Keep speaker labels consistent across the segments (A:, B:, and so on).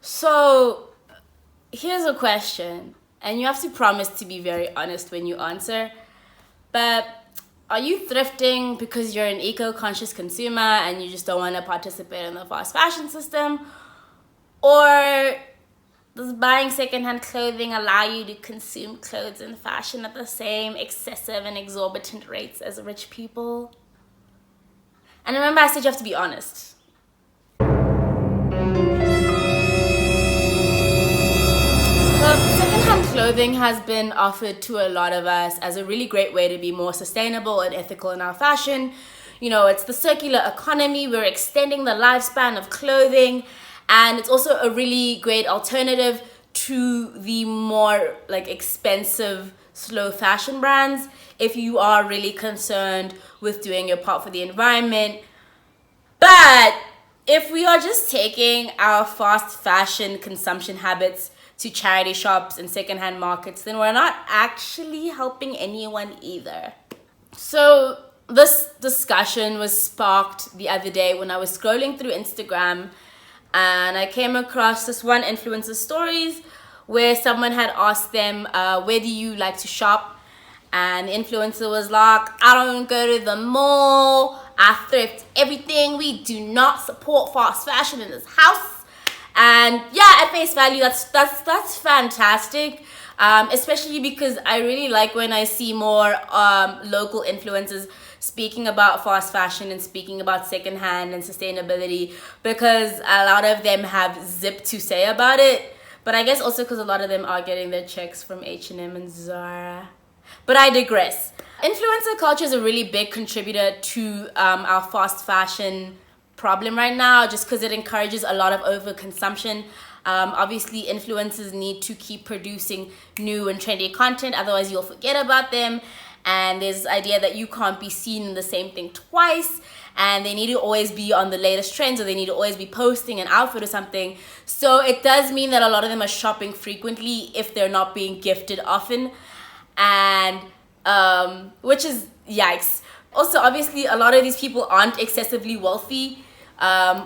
A: So here's a question, and you have to promise to be very honest when you answer. But are you thrifting because you're an eco-conscious consumer and you just don't want to participate in the fast fashion system? Or does buying secondhand clothing allow you to consume clothes and fashion at the same excessive and exorbitant rates as rich people? And remember, I said you have to be honest. Well, secondhand clothing has been offered to a lot of us as a really great way to be more sustainable and ethical in our fashion. You know, it's the circular economy. We're extending the lifespan of clothing, and it's also a really great alternative to the more like expensive slow fashion brands if you are really concerned with doing your part for the environment. But if we are just taking our fast fashion consumption habits to charity shops and secondhand markets, then we're not actually helping anyone either. So this discussion was sparked the other day when I was scrolling through Instagram, and I came across this one influencer's stories where someone had asked them, where do you like to shop? And the influencer was like, I don't go to the mall, I thrift everything, we do not support fast fashion in this house. And yeah, at face value, that's fantastic. Especially because I really like when I see more local influencers speaking about fast fashion and speaking about secondhand and sustainability, because a lot of them have zip to say about it. But I guess also because a lot of them are getting their checks from H&M and Zara. But I digress. Influencer culture is a really big contributor to our fast fashion problem right now, just because it encourages a lot of overconsumption. Obviously, influencers need to keep producing new and trendy content, otherwise you'll forget about them. And there's this idea that you can't be seen in the same thing twice, and they need to always be on the latest trends, or they need to always be posting an outfit or something. So it does mean that a lot of them are shopping frequently if they're not being gifted often, and which is yikes. Also, obviously, a lot of these people aren't excessively wealthy,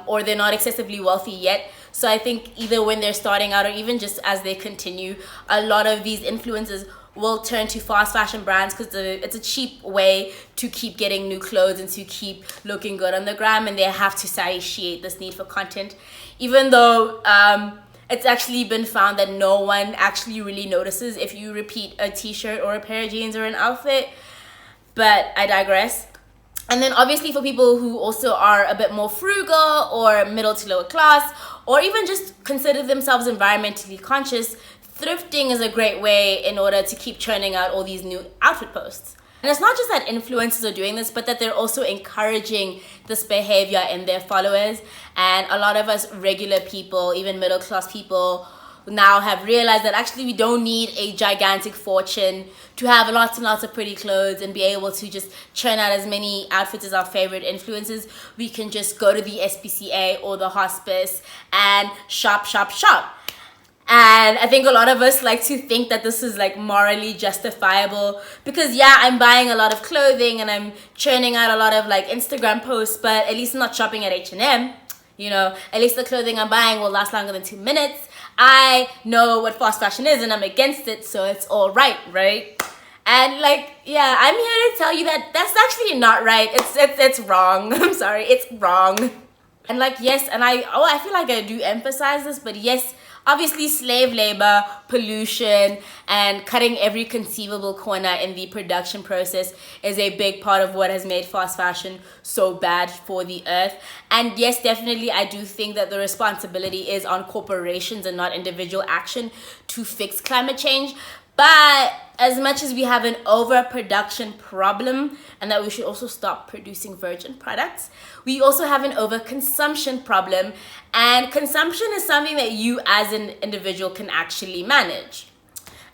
A: or they're not excessively wealthy yet. So I think either when they're starting out or even just as they continue, a lot of these influencers will turn to fast fashion brands because it's a cheap way to keep getting new clothes and to keep looking good on the gram, and they have to satiate this need for content, even though it's actually been found that no one actually really notices if you repeat a t-shirt or a pair of jeans or an outfit. But I digress. And then obviously for people who also are a bit more frugal or middle to lower class, or even just consider themselves environmentally conscious, thrifting is a great way in order to keep churning out all these new outfit posts. And it's not just that influencers are doing this, but that they're also encouraging this behavior in their followers. And a lot of us regular people, even middle class people, now have realized that actually we don't need a gigantic fortune to have lots and lots of pretty clothes and be able to just churn out as many outfits as our favorite influencers. We can just go to the SPCA or the hospice and shop, shop, shop. And I think a lot of us like to think that this is like morally justifiable because yeah, I'm buying a lot of clothing and I'm churning out a lot of like Instagram posts, but at least I'm not shopping at H&M. You know, at least the clothing I'm buying will last longer than 2 minutes. I know what fast fashion is and I'm against it, so it's all right, right? And like, yeah, I'm here to tell you that that's actually not right. It's wrong. I'm sorry, it's wrong. And like, yes, and I feel like I do emphasize this, but yes, obviously slave labor, pollution, and cutting every conceivable corner in the production process is a big part of what has made fast fashion so bad for the earth. And yes, definitely, I do think that the responsibility is on corporations and not individual action to fix climate change. But as much as we have an overproduction problem and that we should also stop producing virgin products, we also have an overconsumption problem. And consumption is something that you as an individual can actually manage.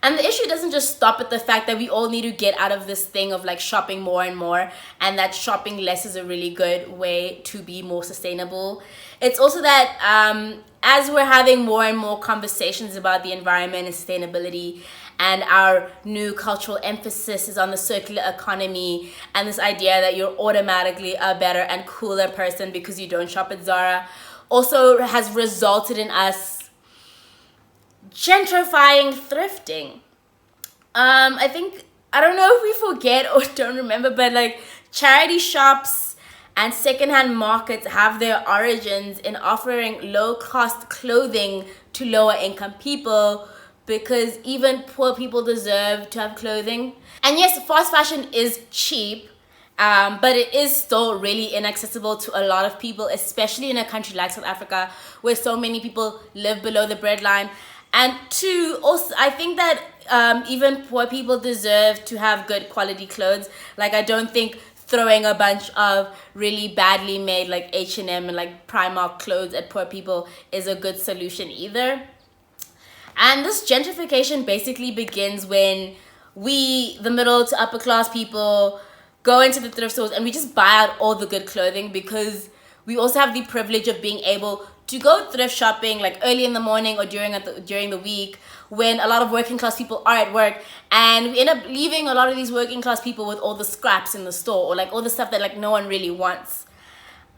A: And the issue doesn't just stop at the fact that we all need to get out of this thing of like shopping more and more, and that shopping less is a really good way to be more sustainable. It's also that as we're having more and more conversations about the environment and sustainability, and our new cultural emphasis is on the circular economy and this idea that you're automatically a better and cooler person because you don't shop at Zara, also has resulted in us gentrifying thrifting. I think, I don't know if we forget or don't remember, but like charity shops and secondhand markets have their origins in offering low cost clothing to lower income people, because even poor people deserve to have clothing. And yes, fast fashion is cheap, but it is still really inaccessible to a lot of people, especially in a country like South Africa, where so many people live below the breadline. And two, also, I think that even poor people deserve to have good quality clothes. Like, I don't think throwing a bunch of really badly made like H&M and like Primark clothes at poor people is a good solution either. And this gentrification basically begins when we, the middle to upper class people, go into the thrift stores and we just buy out all the good clothing, because we also have the privilege of being able to go thrift shopping like early in the morning or during the week, when a lot of working class people are at work, and we end up leaving a lot of these working class people with all the scraps in the store, or like all the stuff that like no one really wants.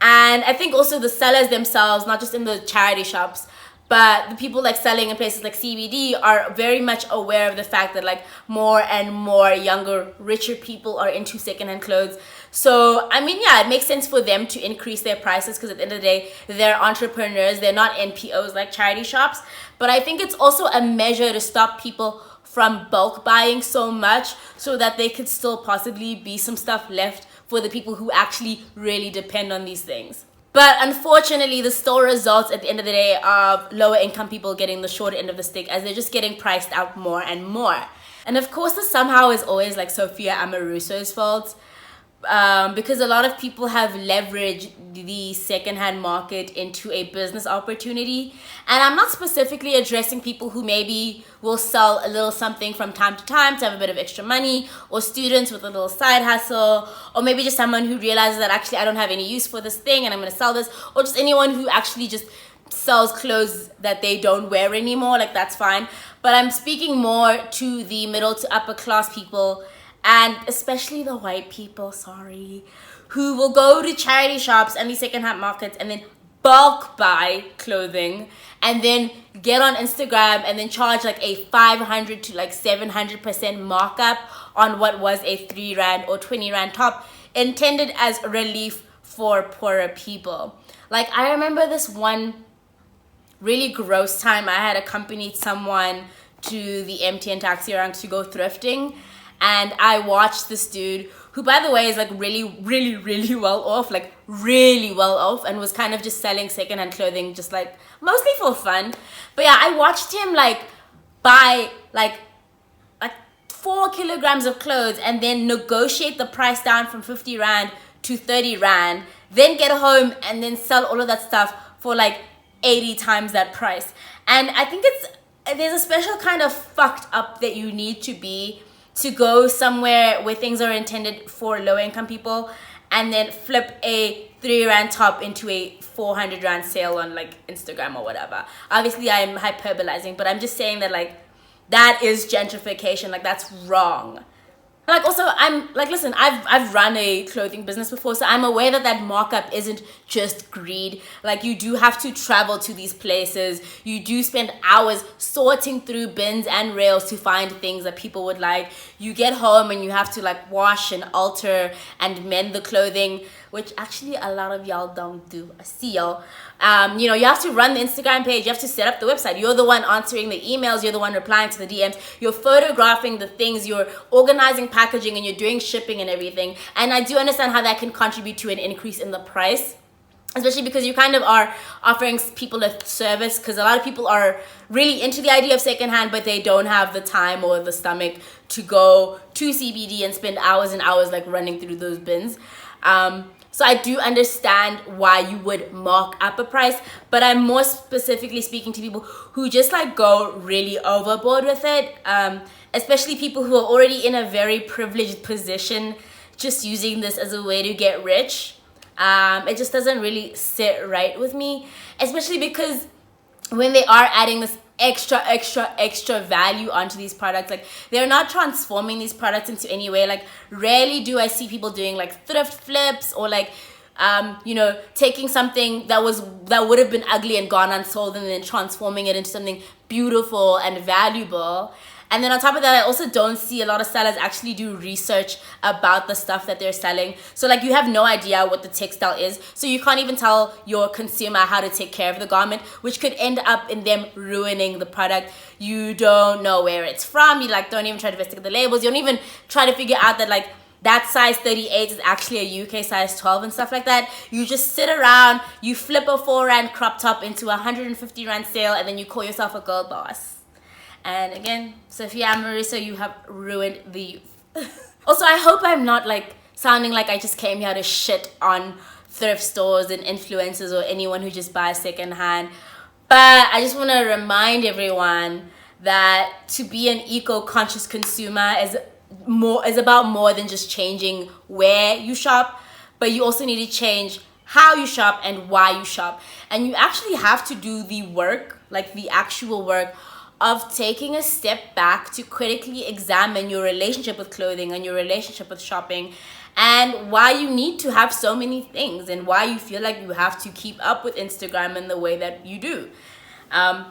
A: And I think also the sellers themselves, not just in the charity shops, but the people like selling in places like CBD, are very much aware of the fact that like more and more younger, richer people are into secondhand clothes. So, I mean, yeah, it makes sense for them to increase their prices, because at the end of the day, they're entrepreneurs. They're not NPOs like charity shops. But I think it's also a measure to stop people from bulk buying so much, so that they could still possibly be some stuff left for the people who actually really depend on these things. But unfortunately, this still results at the end of the day of lower income people getting the short end of the stick, as they're just getting priced out more and more. And of course, this somehow is always like Sophia Amoruso's fault. Because a lot of people have leveraged the secondhand market into a business opportunity. And I'm not specifically addressing people who maybe will sell a little something from time to time to have a bit of extra money, or students with a little side hustle, or maybe just someone who realizes that actually I don't have any use for this thing and I'm going to sell this, or just anyone who actually just sells clothes that they don't wear anymore. Like, that's fine. But I'm speaking more to the middle to upper class people, and especially the white people, who will go to charity shops and these secondhand markets and then bulk buy clothing, and then get on Instagram and then charge like a 500 to like 700% markup on what was a 3 Rand or 20 Rand top, intended as relief for poorer people. Like, I remember this one really gross time I had accompanied someone to the MTN taxi rank to go thrifting. And I watched this dude, who by the way is like really well off, like really well off, and was kind of just selling secondhand clothing, just like mostly for fun. But yeah, I watched him like buy like 4 kilograms of clothes and then negotiate the price down from 50 Rand to 30 Rand, then get home and then sell all of that stuff for like 80 times that price. And I think there's a special kind of fucked up that you need to be to go somewhere where things are intended for low income people and then flip a 3 Rand top into a 400 Rand sale on like Instagram or whatever. Obviously I'm hyperbolizing, but I'm just saying that like that is gentrification. Like, that's wrong. Like, also, I'm like, listen, I've run a clothing business before, so I'm aware that markup isn't just greed. Like, you do have to travel to these places. You do spend hours sorting through bins and rails to find things that people would like. You get home and you have to like wash and alter and mend the clothing, which actually a lot of y'all don't do. I see y'all. You have to run the Instagram page. You have to set up the website. You're the one answering the emails. You're the one replying to the DMs. You're photographing the things. You're organizing packaging, and you're doing shipping and everything. And I do understand how that can contribute to an increase in the price, especially because you kind of are offering people a service, because a lot of people are really into the idea of secondhand, but they don't have the time or the stomach to go to CBD and spend hours and hours like running through those bins. So I do understand why you would mark up a price, but I'm more specifically speaking to people who just like go really overboard with it, especially people who are already in a very privileged position, just using this as a way to get rich. It just doesn't really sit right with me, especially because when they are adding this extra value onto these products, like they're not transforming these products into any way. Like, rarely do I see people doing like thrift flips or like taking something that would have been ugly and gone unsold and then transforming it into something beautiful and valuable. And then on top of that, I also don't see a lot of sellers actually do research about the stuff that they're selling. So like you have no idea what the textile is. So you can't even tell your consumer how to take care of the garment, which could end up in them ruining the product. You don't know where it's from. You like don't even try to investigate the labels. You don't even try to figure out that like that size 38 is actually a UK size 12 and stuff like that. You just sit around, you flip a 4 rand crop top into a 150 rand sale, and then you call yourself a girl boss. And again, Sophia and Marissa, you have ruined the youth. Also, I hope I'm not like sounding like I just came here to shit on thrift stores and influencers or anyone who just buys secondhand. But I just want to remind everyone that to be an eco-conscious consumer is about more than just changing where you shop, but you also need to change how you shop and why you shop. And you actually have to do the work, like the actual work of taking a step back to critically examine your relationship with clothing and your relationship with shopping, and why you need to have so many things and why you feel like you have to keep up with Instagram in the way that you do. And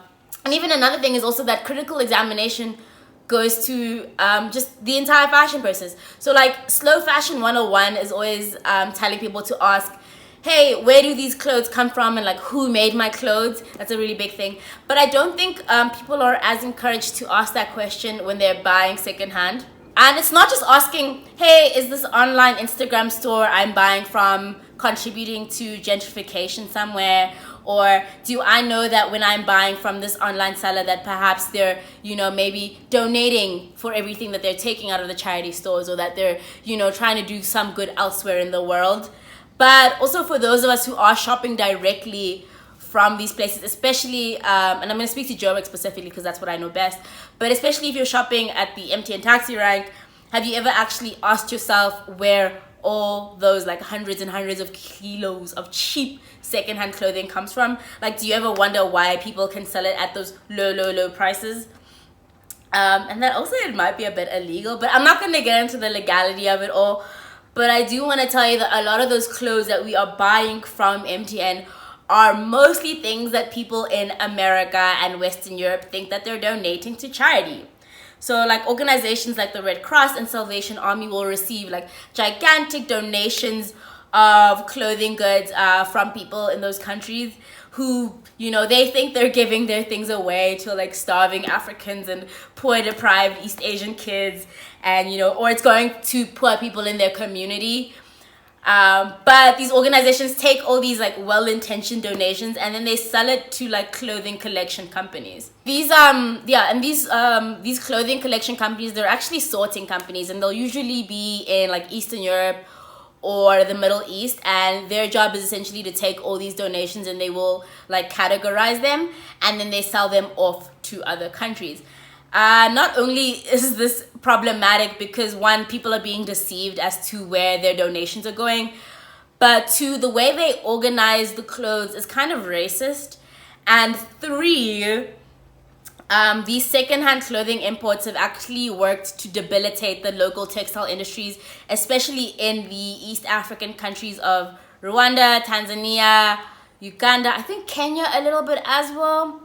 A: even another thing is also that critical examination goes to just the entire fashion process. So like Slow Fashion 101 is always telling people to ask, hey, where do these clothes come from, and like who made my clothes? That's a really big thing. But I don't think people are as encouraged to ask that question when they're buying secondhand. And it's not just asking, hey, is this online Instagram store I'm buying from contributing to gentrification somewhere? Or do I know that when I'm buying from this online seller that perhaps they're, maybe donating for everything that they're taking out of the charity stores, or that they're, trying to do some good elsewhere in the world? But also for those of us who are shopping directly from these places, especially, and I'm going to speak to Joburg specifically because that's what I know best, but especially if you're shopping at the MTN taxi rank, have you ever actually asked yourself where all those like hundreds and hundreds of kilos of cheap secondhand clothing comes from? Like, do you ever wonder why people can sell it at those low prices? And that also, it might be a bit illegal, but I'm not going to get into the legality of it all. But I do want to tell you that a lot of those clothes that we are buying from MTN are mostly things that people in America and Western Europe think that they're donating to charity. So like organizations like the Red Cross and Salvation Army will receive like gigantic donations of clothing goods from people in those countries who, they think they're giving their things away to like starving Africans and poor deprived East Asian kids, and or it's going to poor people in their community. But these organizations take all these like well-intentioned donations and then they sell it to like clothing collection companies. These these clothing collection companies, they're actually sorting companies, and they'll usually be in like Eastern Europe or the Middle East, and their job is essentially to take all these donations and they will like categorize them and then they sell them off to other countries. Not only is this problematic because one, people are being deceived as to where their donations are going, but two, the way they organize the clothes is kind of racist, and three, these secondhand clothing imports have actually worked to debilitate the local textile industries, especially in the East African countries of Rwanda, Tanzania, Uganda, I think Kenya a little bit as well.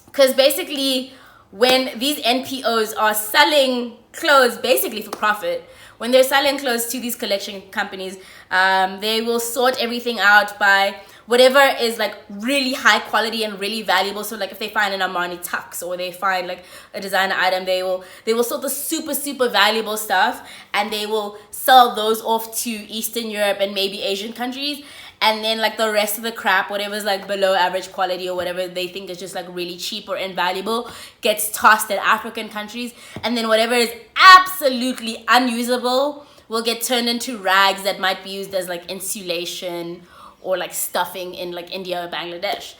A: Because basically, when these NPOs are selling clothes basically for profit, when they're selling clothes to these collection companies, they will sort everything out by whatever is like really high quality and really valuable. So like if they find an Armani tux or they find like a designer item, they will sort the super valuable stuff and they will sell those off to Eastern Europe and maybe Asian countries. And then like the rest of the crap, whatever's like below average quality or whatever they think is just like really cheap or invaluable, gets tossed at African countries. And then whatever is absolutely unusable will get turned into rags that might be used as like insulation or like stuffing in like India or Bangladesh.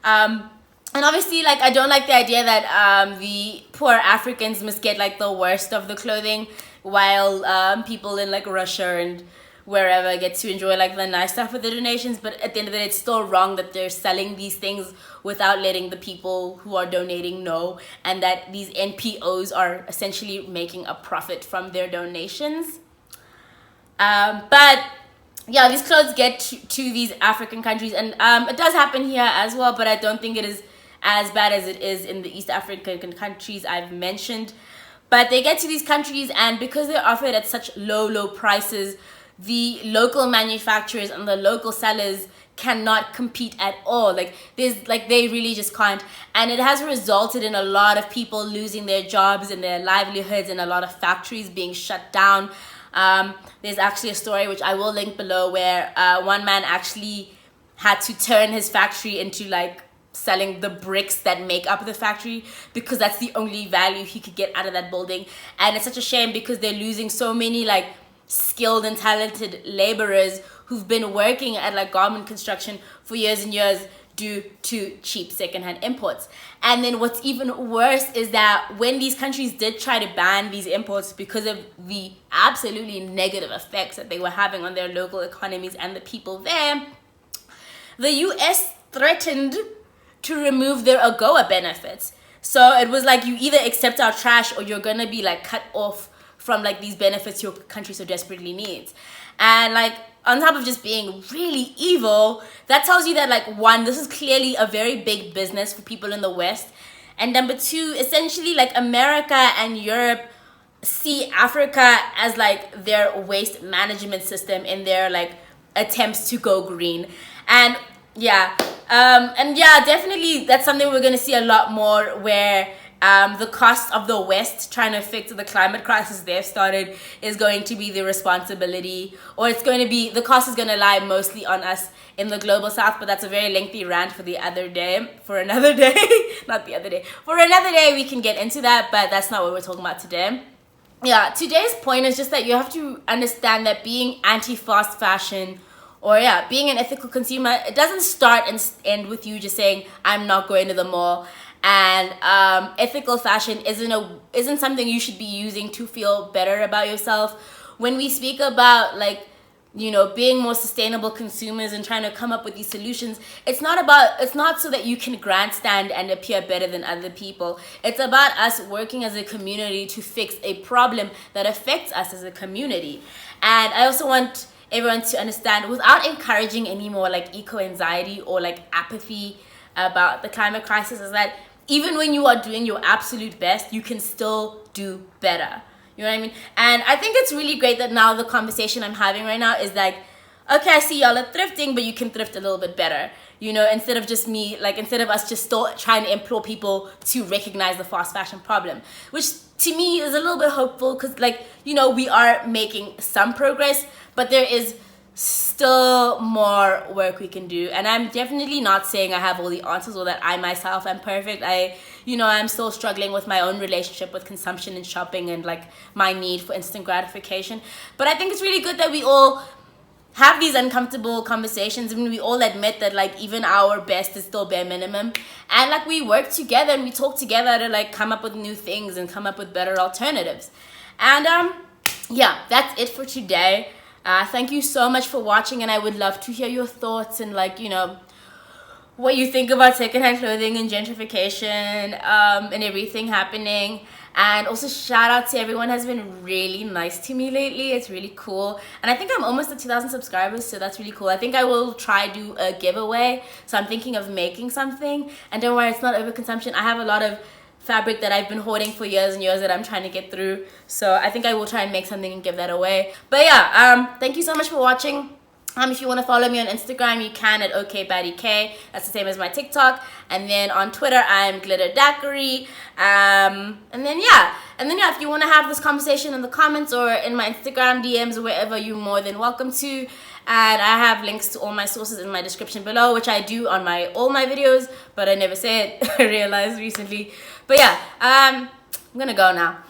A: And obviously, like, I don't like the idea that the poor Africans must get like the worst of the clothing while people in like Russia and wherever get to enjoy like the nice stuff with the donations. But at the end of the day, it's still wrong that they're selling these things without letting the people who are donating know, and that these NPOs are essentially making a profit from their donations. But yeah, these clothes get to these African countries, and it does happen here as well, but I don't think it is as bad as it is in the East African countries I've mentioned. But they get to these countries, and because they're offered at such low prices, the local manufacturers and the local sellers cannot compete at all. Like they really just can't, and it has resulted in a lot of people losing their jobs and their livelihoods, and a lot of factories being shut down. There's actually a story which I will link below where one man actually had to turn his factory into like selling the bricks that make up the factory, because that's the only value he could get out of that building. And it's such a shame because they're losing so many like skilled and talented laborers who've been working at like garment construction for years and years due to cheap secondhand imports. And then what's even worse is that when these countries did try to ban these imports because of the absolutely negative effects that they were having on their local economies and the people there, the US threatened to remove their AGOA benefits. So it was like, you either accept our trash or you're gonna be like cut off from like these benefits your country so desperately needs. And like, on top of just being really evil, that tells you that like, one, this is clearly a very big business for people in the West, and number two, essentially like America and Europe see Africa as like their waste management system in their like attempts to go green. And definitely that's something we're going to see a lot more, where the cost of the West trying to fix the climate crisis they've started is going to be the responsibility, or it's going to be, the cost is going to lie mostly on us in the global South. But that's a very lengthy rant for the other day, for another day, not the other day, for another day we can get into that, but that's not what we're talking about today. Yeah, today's point is just that you have to understand that being anti-fast fashion, or being an ethical consumer, it doesn't start and end with you just saying, I'm not going to the mall. And ethical fashion isn't something you should be using to feel better about yourself. When we speak about like, you know, being more sustainable consumers and trying to come up with these solutions, it's not so that you can grandstand and appear better than other people. It's about us working as a community to fix a problem that affects us as a community. And I also want everyone to understand, without encouraging any more like eco-anxiety or like apathy about the climate crisis, is that even when you are doing your absolute best, you can still do better. You know what I mean? And I think it's really great that now the conversation I'm having right now is like, okay, I see y'all are thrifting, but you can thrift a little bit better. You know, instead of us just still trying to implore people to recognize the fast fashion problem, which to me is a little bit hopeful, because like, you know, we are making some progress, but there is still more work we can do. And I'm definitely not saying I have all the answers or that I myself am perfect. I'm still struggling with my own relationship with consumption and shopping and like my need for instant gratification. But I think it's really good that we all have these uncomfortable conversations. I mean, we all admit that like even our best is still bare minimum, and like we work together and we talk together to like come up with new things and come up with better alternatives. And that's it for today. Thank you so much for watching, and I would love to hear your thoughts and like, you know, what you think about secondhand clothing and gentrification and everything happening. And also shout out to everyone who has been really nice to me lately. It's really cool. And I think I'm almost at 2,000 subscribers, so that's really cool. I think I will try do a giveaway. So I'm thinking of making something. And don't worry, it's not overconsumption. I have a lot of fabric that I've been hoarding for years and years that I'm trying to get through. So I think I will try and make something and give that away. But yeah, thank you so much for watching. If you want to follow me on Instagram, you can at okbaddykk. That's the same as my TikTok. And then on Twitter, I'm glitterdaiquiri. And then if you want to have this conversation in the comments or in my Instagram DMs or wherever, you're more than welcome to. And I have links to all my sources in my description below, which I do on all my videos, but I never say it, I realized recently. But yeah, I'm gonna go now.